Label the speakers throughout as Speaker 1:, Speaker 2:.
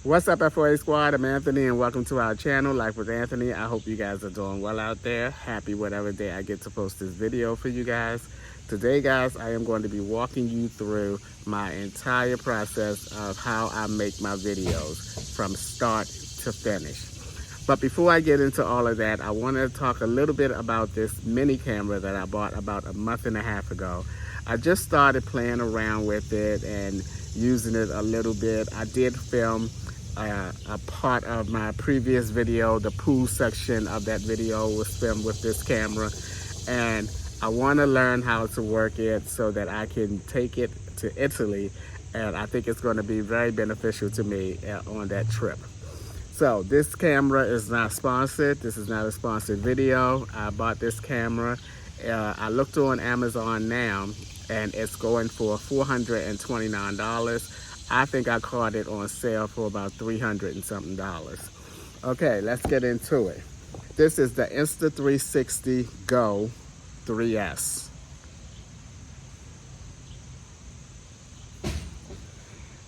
Speaker 1: What's up, FOA Squad? I'm Anthony and welcome to our channel, Life with Anthony. I hope you guys are doing well out there. Happy whatever day I get to post this video for you guys. Today, guys, I am going to be walking you through my entire process of how I make my videos from start to finish. But before I get into all of that, I want to talk a little bit about this mini camera that I bought about a month and a half ago. I just started playing around with it and using it a little bit. I did film a part of my previous video. The pool section of that video was filmed with this camera, and I want to learn how to work it so that I can take it to Italy, and I think it's going to be very beneficial to me on that trip. So this camera is not sponsored. This is not a sponsored video. I bought this camera. I looked on Amazon now, and it's going for $429. I think I caught it on sale for about $300 and something. Okay, let's get into it. This is the Insta360 Go 3S.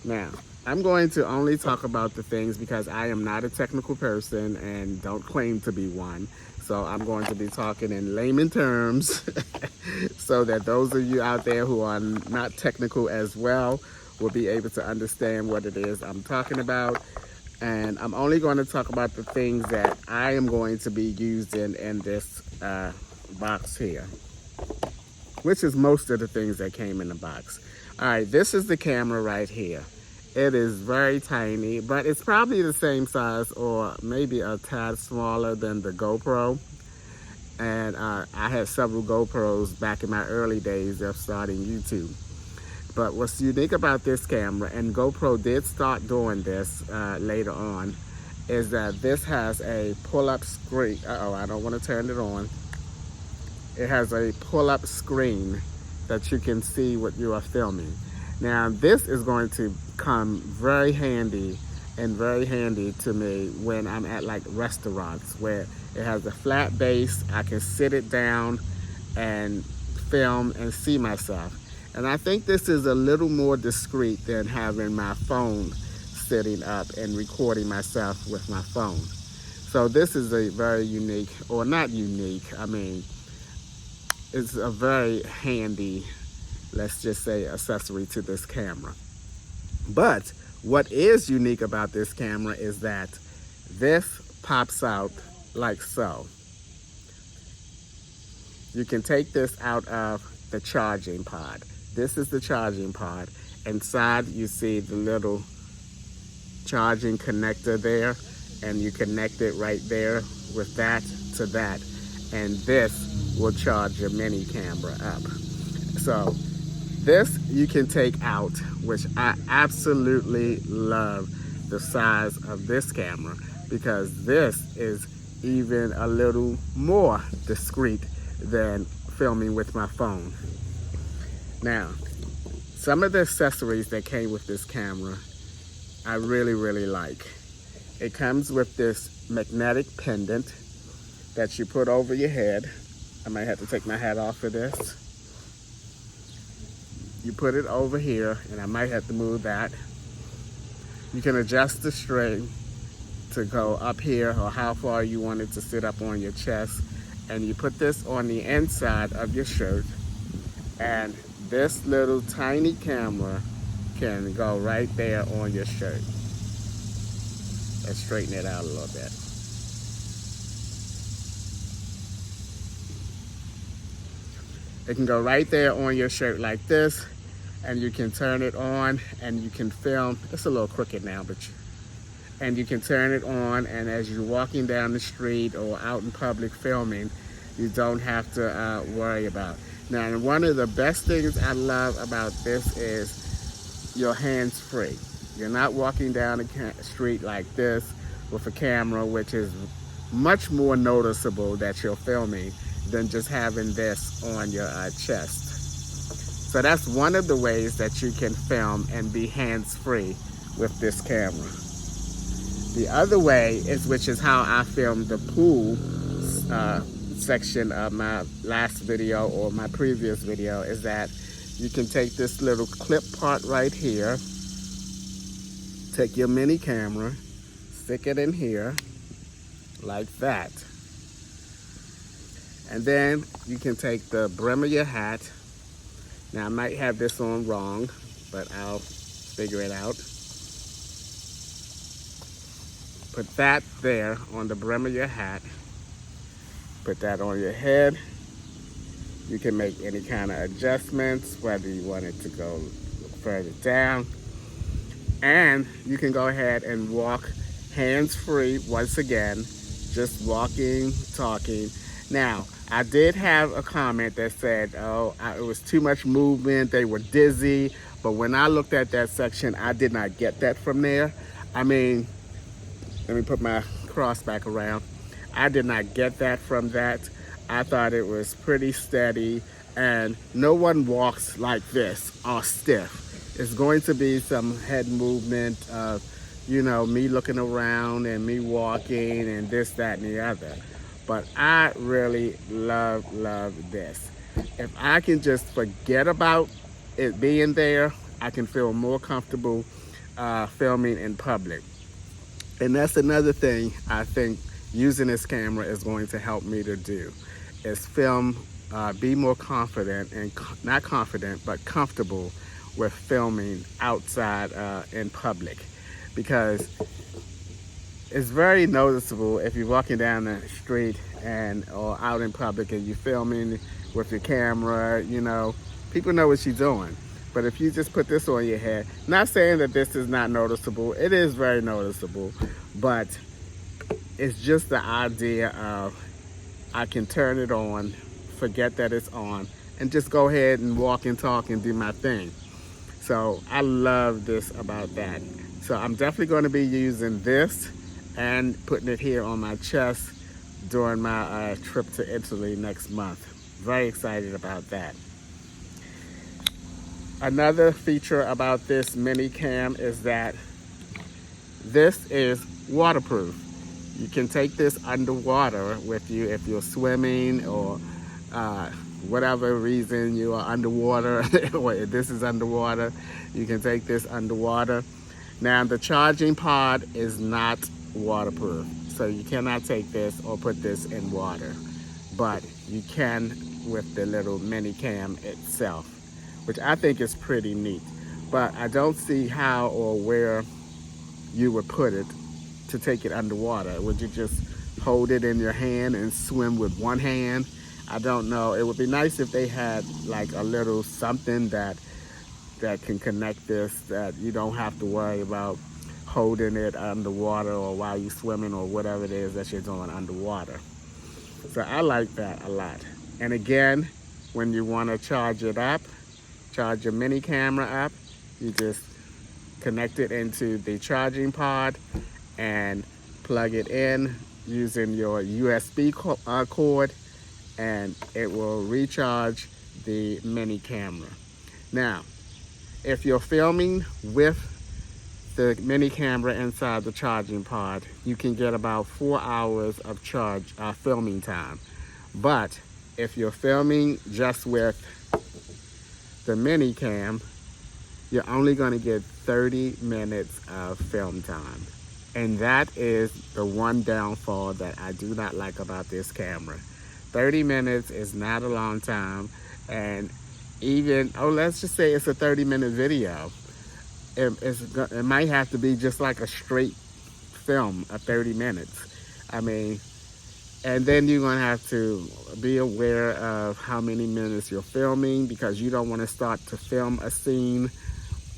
Speaker 1: Now, I'm going to only talk about the things because I am not a technical person and don't claim to be one. So I'm going to be talking in layman terms so that those of you out there who are not technical as well will be able to understand what it is I'm talking about. And I'm only going to talk about the things that I am going to be using in this box here, which is most of the things that came in the box. All right, this is the camera right here. It is very tiny, but it's probably the same size or maybe a tad smaller than the GoPro. And I had several GoPros back in my early days of starting YouTube. But what's unique about this camera, and GoPro did start doing this later on, is that this has a pull-up screen. Uh-oh, I don't want to turn it on. It has a pull-up screen that you can see what you are filming. Now, this is going to come very handy to me when I'm at like restaurants where it has a flat base. I can sit it down and film and see myself. And I think this is a little more discreet than having my phone sitting up and recording myself with my phone. So this is a very unique, or not unique, I mean, it's a very handy, let's just say, accessory to this camera. But what is unique about this camera is that this pops out like so. You can take this out of the charging pod. This is the charging pod. Inside you see the little charging connector there, and you connect it right there with that to that, and this will charge your mini camera up. So this you can take out, which I absolutely love the size of this camera, because this is even a little more discreet than filming with my phone. Now, some of the accessories that came with this camera, I really, really like. It comes with this magnetic pendant that you put over your head. I might have to take my hat off for this. You put it over here, and I might have to move that. You can adjust the string to go up here or how far you want it to sit up on your chest. And you put this on the inside of your shirt, and this little tiny camera can go right there on your shirt. Let's straighten it out a little bit. It can go right there on your shirt like this, and you can turn it on and you can film. It's a little crooked now, and you can turn it on, and as you're walking down the street or out in public filming, you don't have to worry about. Now, one of the best things I love about this is your hands-free. You're not walking down the street like this with a camera, which is much more noticeable that you're filming than just having this on your chest. So that's one of the ways that you can film and be hands-free with this camera. The other way is, which is how I filmed the pool section of my last video or my previous video is that you can take this little clip part right here, take your mini camera, stick it in here like that. And then you can take the brim of your hat. Now I might have this on wrong, but I'll figure it out. Put that there on the brim of your hat. Put that on your head. You can make any kind of adjustments, whether you want it to go further down. And you can go ahead and walk hands-free once again, just walking, talking. Now, I did have a comment that said, it was too much movement, they were dizzy. But when I looked at that section, I did not get that from there. I mean, let me put my cross back around. I did not get that from that. I thought it was pretty steady, and no one walks like this, all stiff. It's going to be some head movement of, you know, me looking around and me walking and this, that, and the other. But I really love this. If I can just forget about it being there, I can feel more comfortable filming in public. And that's another thing I think using this camera is going to help me to do, is film, be more confident, and not confident, but comfortable with filming outside in public. Because it's very noticeable if you're walking down the street or out in public and you're filming with your camera, you know, people know what you're doing. But if you just put this on your head, not saying that this is not noticeable, it is very noticeable, but it's just the idea of I can turn it on, forget that it's on, and just go ahead and walk and talk and do my thing. So I love this about that. So I'm definitely going to be using this and putting it here on my chest during my trip to Italy next month. Very excited about that. Another feature about this mini cam is that this is waterproof. You can take this underwater with you if you're swimming or whatever reason you are underwater, or if this is underwater, you can take this underwater. Now the charging pod is not waterproof, so you cannot take this or put this in water, but you can with the little mini cam itself, which I think is pretty neat. But I don't see how or where you would put it to take it underwater. Would you just hold it in your hand and swim with one hand? I don't know. It would be nice if they had like a little something that can connect this, that you don't have to worry about holding it underwater or while you're swimming or whatever it is that you're doing underwater. So I like that a lot. And again, when you want to charge it up, charge your mini camera up, you just connect it into the charging pod and plug it in using your USB cord, and it will recharge the mini camera. Now, if you're filming with the mini camera inside the charging pod, you can get about 4 hours of filming time. But if you're filming just with the mini cam, you're only going to get 30 minutes of film time. And that is the one downfall that I do not like about this camera. 30 minutes is not a long time. And even, let's just say it's a 30-minute video. It might have to be just like a straight film of 30 minutes. I mean, and then you're going to have to be aware of how many minutes you're filming, because you don't want to start to film a scene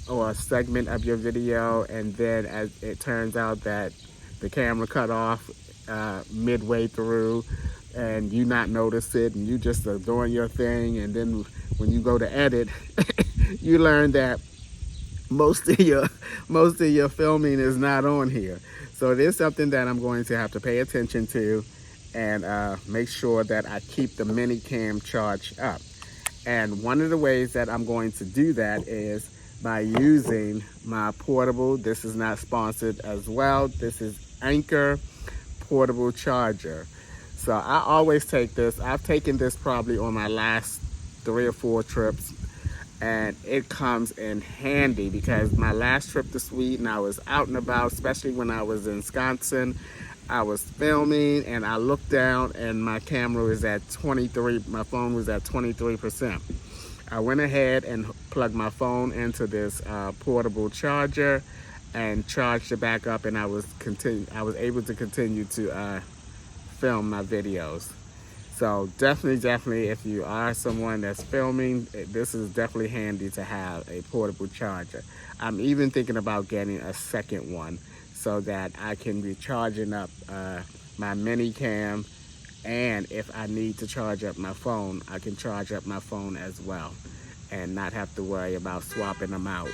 Speaker 1: or a segment of your video, and then as it turns out that the camera cut off midway through and you not notice it and you just are doing your thing, and then when you go to edit you learn that most of your filming is not on here. So it is something that I'm going to have to pay attention to and make sure that I keep the mini cam charged up. And one of the ways that I'm going to do that is by using my portable, this is not sponsored as well, this is Anchor portable charger. So I always take this. I've taken this probably on my last 3 or 4 trips, and it comes in handy because my last trip to Sweden, I was out and about, especially when I was in Wisconsin. I was filming and I looked down and my camera was at 23, my phone was at 23%. I went ahead and plugged my phone into this portable charger and charged it back up, and I was able to continue to film my videos. So definitely, if you are someone that's filming, this is definitely handy to have a portable charger. I'm even thinking about getting a second one so that I can be charging up my mini cam, and if I need to charge up my phone, I can charge up my phone as well and not have to worry about swapping them out.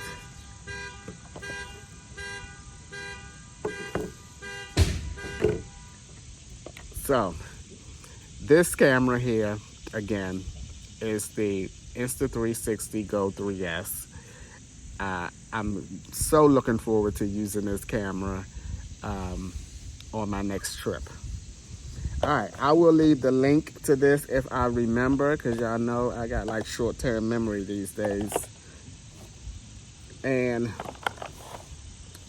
Speaker 1: So this camera here, again, is the Insta360 Go 3S. I'm so looking forward to using this camera on my next trip. All right, I will leave the link to this if I remember, because y'all know I got like short-term memory these days. And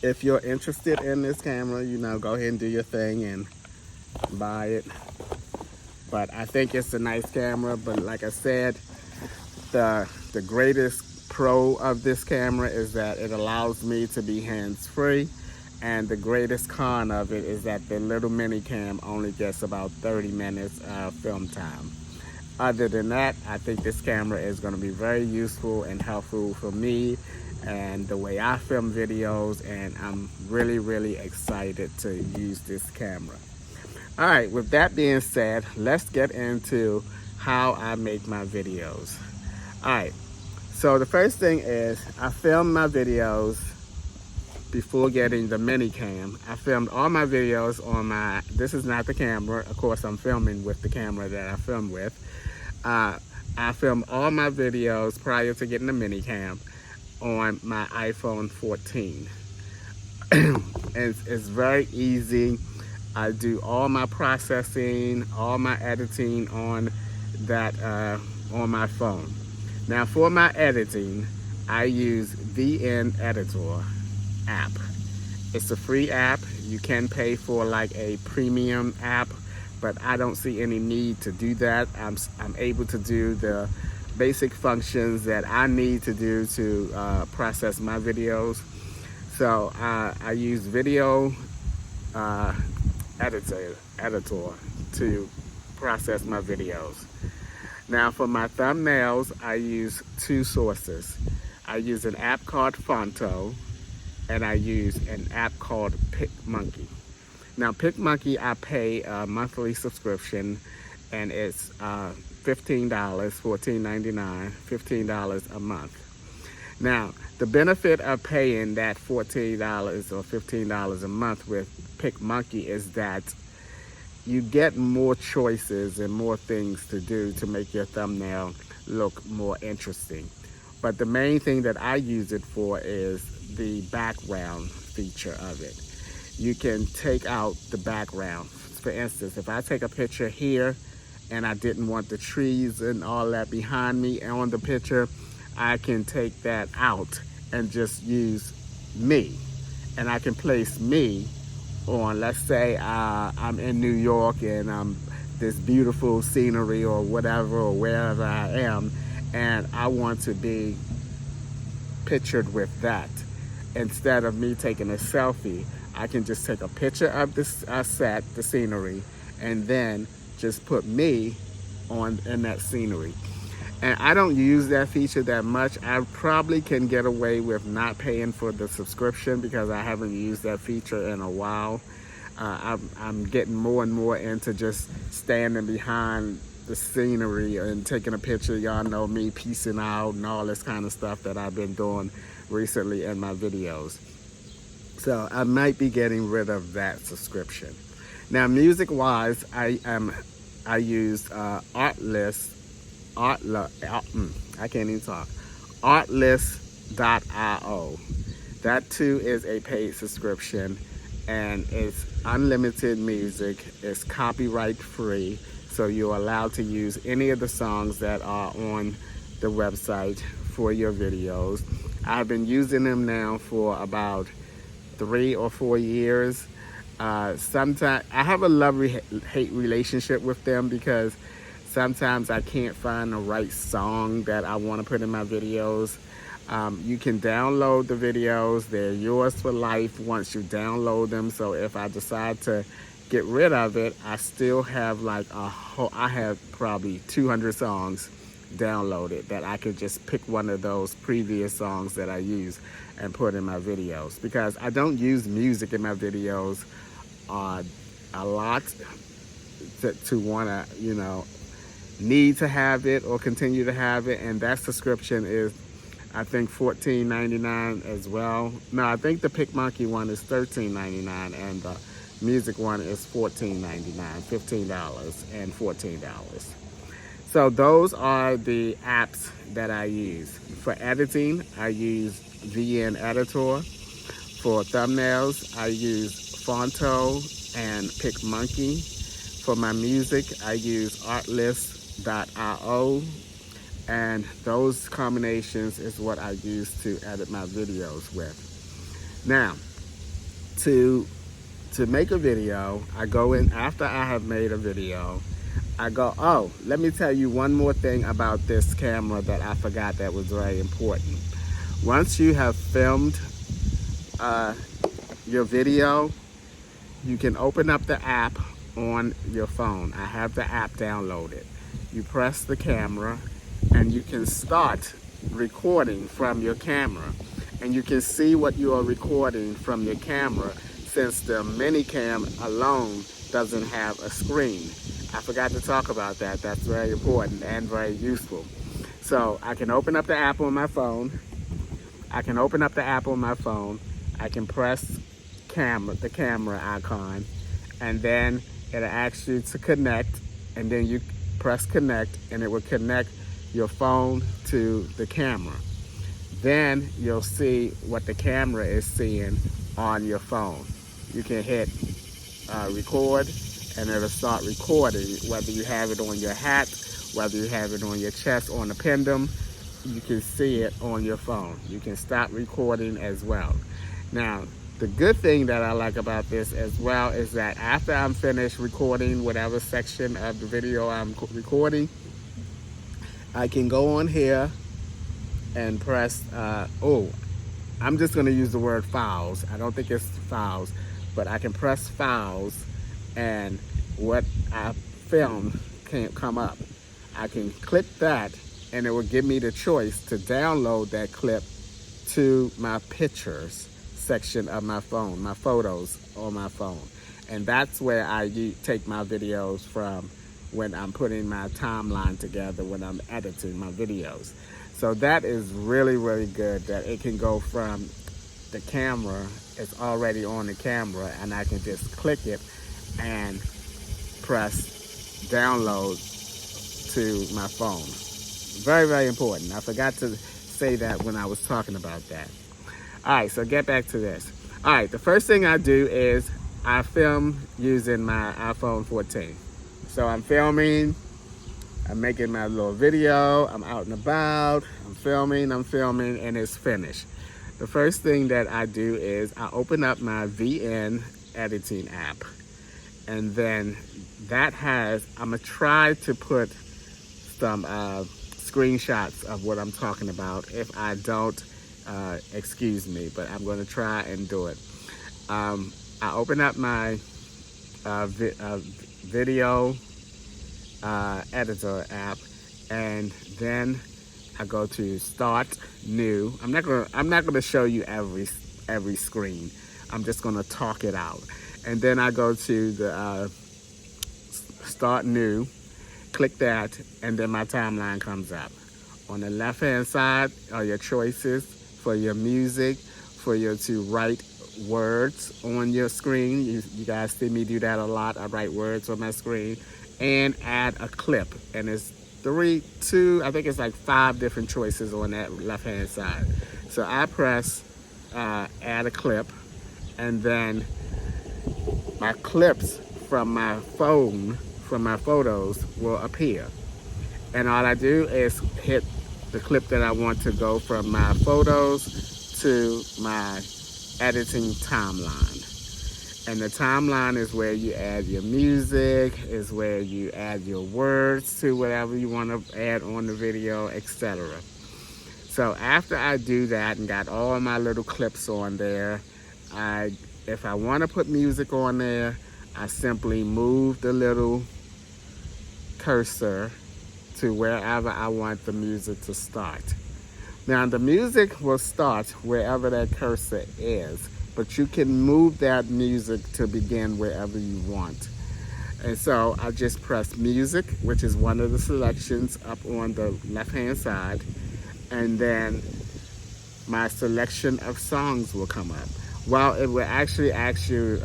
Speaker 1: if you're interested in this camera, you know, go ahead and do your thing and buy it. But I think it's a nice camera. But like I said, the greatest pro of this camera is that it allows me to be hands-free. And the greatest con of it is that the little mini cam only gets about 30 minutes of film time. Other than that, I think this camera is going to be very useful and helpful for me and the way I film videos, and I'm really excited to use this camera. All right, with that being said, let's get into how I make my videos. All right, so the first thing is I film my videos before getting the mini cam. I filmed all my videos on my, this is not the camera, of course I'm filming with the camera that I film with. I filmed all my videos prior to getting the mini cam on my iPhone 14. It's very easy. I do all my processing, all my editing on that on my phone. Now for my editing, I use VN Editor app. It's a free app. You can pay for like a premium app, but I don't see any need to do that. I'm able to do the basic functions that I need to do to process my videos. So I use Video Editor to process my videos. Now for my thumbnails, I use 2 sources. I use an app called Fonto, and I use an app called PicMonkey. Now PicMonkey, I pay a monthly subscription, and it's $15, $14.99, $15 a month. Now the benefit of paying that $14 or $15 a month with PicMonkey is that you get more choices and more things to do to make your thumbnail look more interesting. But the main thing that I use it for is the background feature of it. You can take out the background. For instance, if I take a picture here and I didn't want the trees and all that behind me on the picture, I can take that out and just use me. And I can place me on, let's say I'm in New York and this beautiful scenery or whatever, or wherever I am, and I want to be pictured with that. Instead of me taking a selfie, I can just take a picture of this set, the scenery, and then just put me in that scenery. And I don't use that feature that much. I probably can get away with not paying for the subscription because I haven't used that feature in a while. I'm getting more and more into just standing behind the scenery and taking a picture. Y'all know me peacing out and all this kind of stuff that I've been doing recently in my videos. So I might be getting rid of that subscription. Now music wise, I use Artlist.io. That too is a paid subscription, and it's unlimited music. It's copyright free, so you're allowed to use any of the songs that are on the website for your videos. I've been using them now for about 3 or 4 years. Sometimes I have a love-hate relationship with them because sometimes I can't find the right song that I want to put in my videos. You can download the videos. They're yours for life once you download them. So if I decide to get rid of it, I still have like I have probably 200 songs downloaded that I could just pick one of those previous songs that I use and put in my videos, because I don't use music in my videos a lot to want to, need to have it or continue to have it. And that subscription is, I think, $14.99 as well. No, I think the PicMonkey one is $13.99 and the music one is $14.99, $15 and $14. So those are the apps that I use. For editing, I use VN Editor. For thumbnails, I use Fonto and PicMonkey. For my music, I use Artlist.io. And those combinations is what I use to edit my videos with. Now, to make a video, I go in after I have made a video. I go, oh, let me tell you one more thing about this camera that I forgot that was very important. Once you have filmed your video, you can open up the app on your phone. I have the app downloaded. You press the camera and you can start recording from your camera. And you can see what you are recording from your camera, since the minicam alone doesn't have a screen. I forgot to talk about that. That's very important and very useful. So I can open up the app on my phone. I can press the camera icon, and then it'll ask you to connect, and then you press connect, and it will connect your phone to the camera. Then you'll see what the camera is seeing on your phone. You can hit record, and it'll start recording, whether you have it on your hat, whether you have it on your chest, on a pendant. You can see it on your phone. You can stop recording as well. Now, the good thing that I like about this as well is that after I'm finished recording whatever section of the video I'm recording, I can go on here and press, I'm just gonna use the word files. I don't think it's files, but I can press files, and what I filmed can't come up. I can click that, and it will give me the choice to download that clip to my pictures section of my phone, my photos on my phone. And that's where I take my videos from when I'm putting my timeline together, when I'm editing my videos. So that is really, really good that it can go from the camera, it's already on the camera, and I can just click it and press download to my phone. Very, very important. I forgot to say that when I was talking about that. All right, so get back to this. All right, the first thing I do is I film using my iPhone 14. So I'm filming, I'm making my little video, I'm out and about, I'm filming, and it's finished. The first thing that I do is I open up my VN editing app. And then that I'm gonna try to put some screenshots of what I'm talking about. If I don't, excuse me, but I'm gonna try and do it. I open up my video editor app, and then I go to start new. I'm not gonna show you every screen. I'm just gonna talk it out. And then I go to the start new, click that, and then my timeline comes up. On the left hand side are your choices for your music, for you to write words on your screen. You guys see me do that a lot. I write words on my screen, and add a clip. And it's I think it's like 5 different choices on that left hand side. So I press add a clip, and then my clips from my phone, from my photos will appear. And all I do is hit the clip that I want to go from my photos to my editing timeline. And the timeline is where you add your music, is where you add your words to whatever you want to add on the video, etc. So after I do that and got all my little clips on there, if I want to put music on there, I simply move the little cursor to wherever I want the music to start. Now the music will start wherever that cursor is, but you can move that music to begin wherever you want. And so I just press music, which is one of the selections up on the left-hand side, and then my selection of songs will come up. Well, it will actually ask you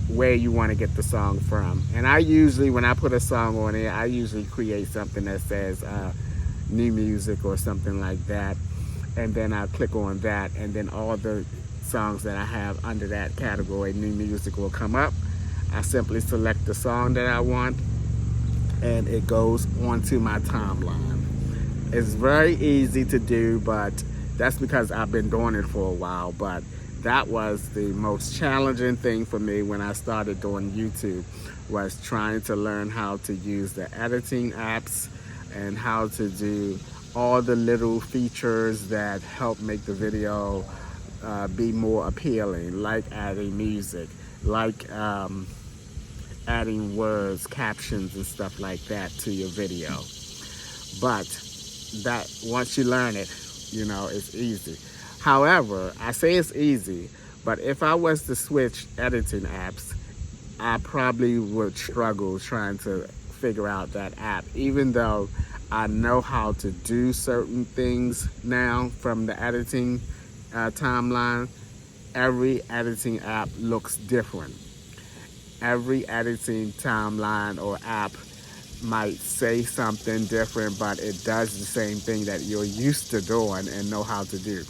Speaker 1: where you want to get the song from. And I usually, when I put a song on it, I usually create something that says new music or something like that. And then I click on that, and then all the songs that I have under that category, new music, will come up. I simply select the song that I want, and it goes onto my timeline. It's very easy to do, but that's because I've been doing it for a while. But that was the most challenging thing for me when I started doing YouTube, was trying to learn how to use the editing apps and how to do all the little features that help make the video be more appealing, like adding music, like adding words, captions, and stuff like that to your video. But that, once you learn it, you know, it's easy. However, I say it's easy, but if I was to switch editing apps, I probably would struggle trying to figure out that app, even though I know how to do certain things now from the editing timeline. Every editing app looks different. Every editing timeline or app might say something different, but it does the same thing that you're used to doing and know how to do.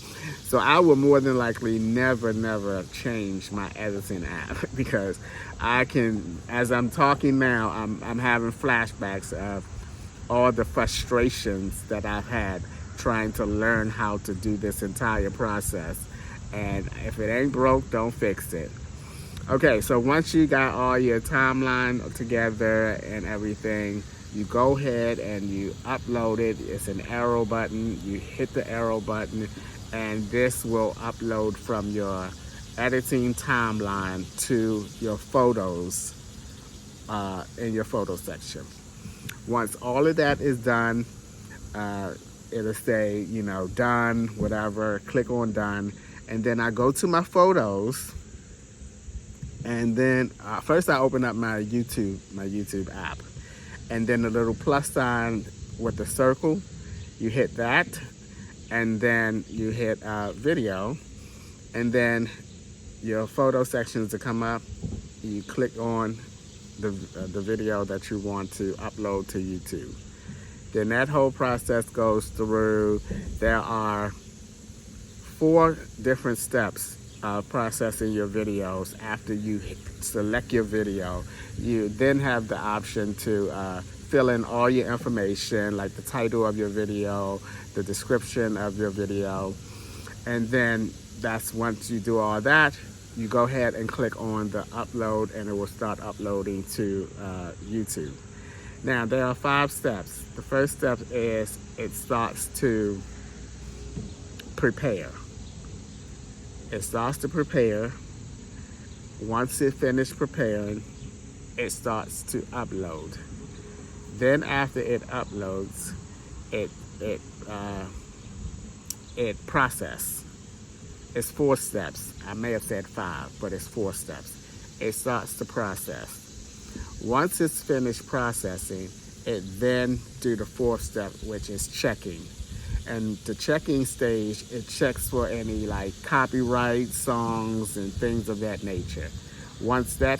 Speaker 1: So I will more than likely never change my editing app, because I can, as I'm talking now, I'm having flashbacks of all the frustrations that I've had trying to learn how to do this entire process. And if it ain't broke, don't fix it. Okay, so once you got all your timeline together and everything, you go ahead and you upload it. It's an arrow button. You hit the arrow button, and this will upload from your editing timeline to your photos in your photo section. Once all of that is done, it'll say, you know, done, whatever. Click on done, and then I go to my photos. And then first I open up my YouTube app, and then the little plus sign with the circle, you hit that, and then you hit video, and then your photo sections to come up. You click on the video that you want to upload to YouTube. Then that whole process goes through. There are 4 different steps processing your videos. After you select your video, you then have the option to fill in all your information, like the title of your video, the description of your video, and then that's, once you do all that, you go ahead and click on the upload, and it will start uploading to YouTube. Now there are 5 steps. The first step is it starts to prepare. It starts to prepare. Once it finishes preparing, it starts to upload. Then after it uploads, it processes. It's 4 steps. I may have said 5, but it's 4 steps. It starts to process. Once it's finished processing, it then do the 4th step, which is checking. And the checking stage, it checks for any like copyright songs and things of that nature. Once that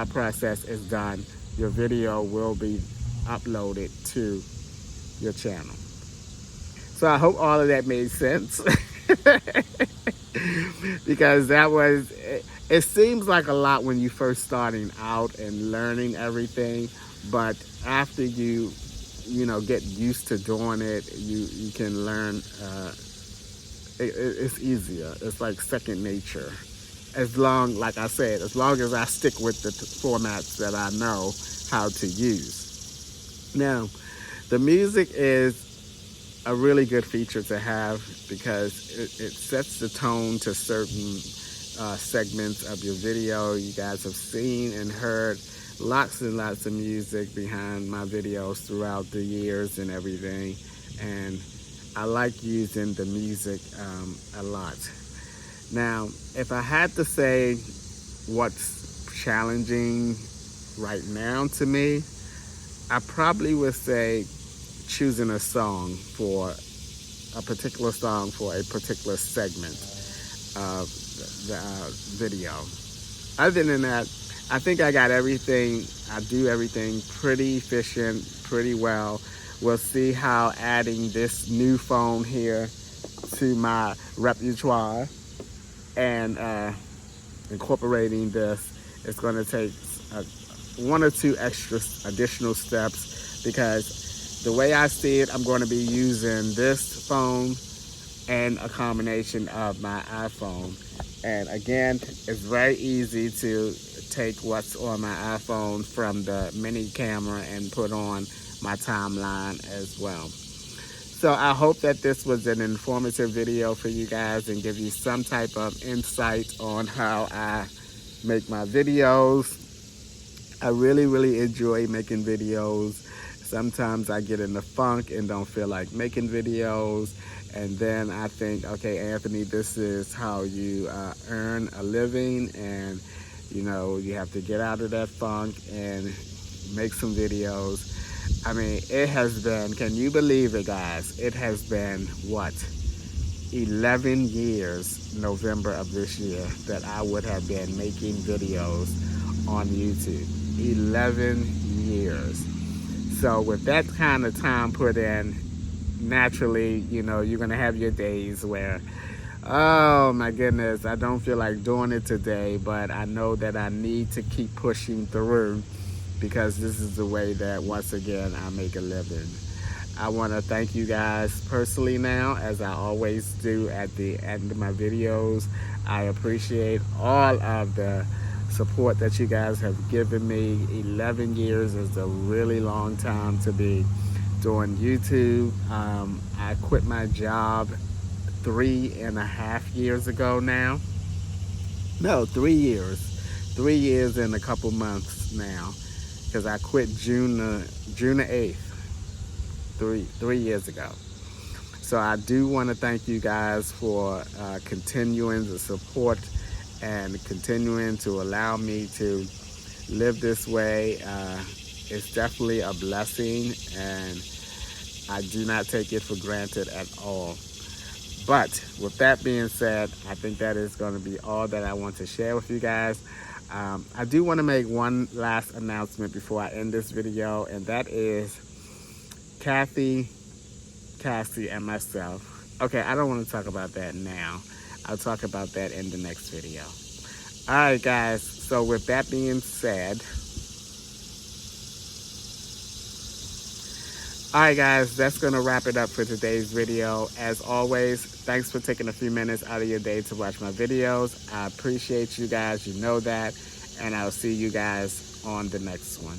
Speaker 1: process is done, your video will be uploaded to your channel. So I hope all of that made sense. Because it seems like a lot when you first starting out and learning everything, but after you get used to doing it, you can learn. It's easier. It's like second nature. As long, like I said, as long as I stick with the formats that I know how to use. Now, the music is a really good feature to have because it sets the tone to certain segments of your video. You guys have seen and heard lots and lots of music behind my videos throughout the years and everything, and I like using the music a lot. Now, if I had to say what's challenging right now to me, I probably would say choosing a song for a particular segment of the video. Other than that, I think I got everything. I do everything pretty efficient, pretty well. We'll see how adding this new phone here to my repertoire and incorporating this is going to take one or two extra additional steps, because the way I see it, I'm going to be using this phone and a combination of my iPhone. And again, it's very easy to take what's on my iPhone from the mini camera and put on my timeline as well. So I hope that this was an informative video for you guys and give you some type of insight on how I make my videos. I really enjoy making videos. Sometimes I get in the funk and don't feel like making videos. And then I think, okay, Anthony, this is how you earn a living, and you have to get out of that funk and make some videos. I mean, it has been, can you believe it, guys? It has been, 11 years, November of this year, that I would have been making videos on YouTube. 11 years. So with that kind of time put in, naturally, you're going to have your days where, oh my goodness, I don't feel like doing it today, but I know that I need to keep pushing through, because this is the way that, once again, I make a living. I want to thank you guys personally now, as I always do at the end of my videos. I appreciate all of the support that you guys have given me. 11 years is a really long time to be doing YouTube. I quit my job 3.5 years ago now. No, 3 years. 3 years and a couple months now, because I quit June the 8th, 3 years ago. So I do want to thank you guys for continuing the support and continuing to allow me to live this way. It's definitely a blessing, and I do not take it for granted at all. But with that being said, I think that is going to be all that I want to share with you guys. I do want to make one last announcement before I end this video, and that is Kathy, Cassie, and myself. Okay, I don't want to talk about that now. I'll talk about that in the next video. All right, guys. So with that being said, all right, guys, that's going to wrap it up for today's video. As always, thanks for taking a few minutes out of your day to watch my videos. I appreciate you guys. You know that. And I'll see you guys on the next one.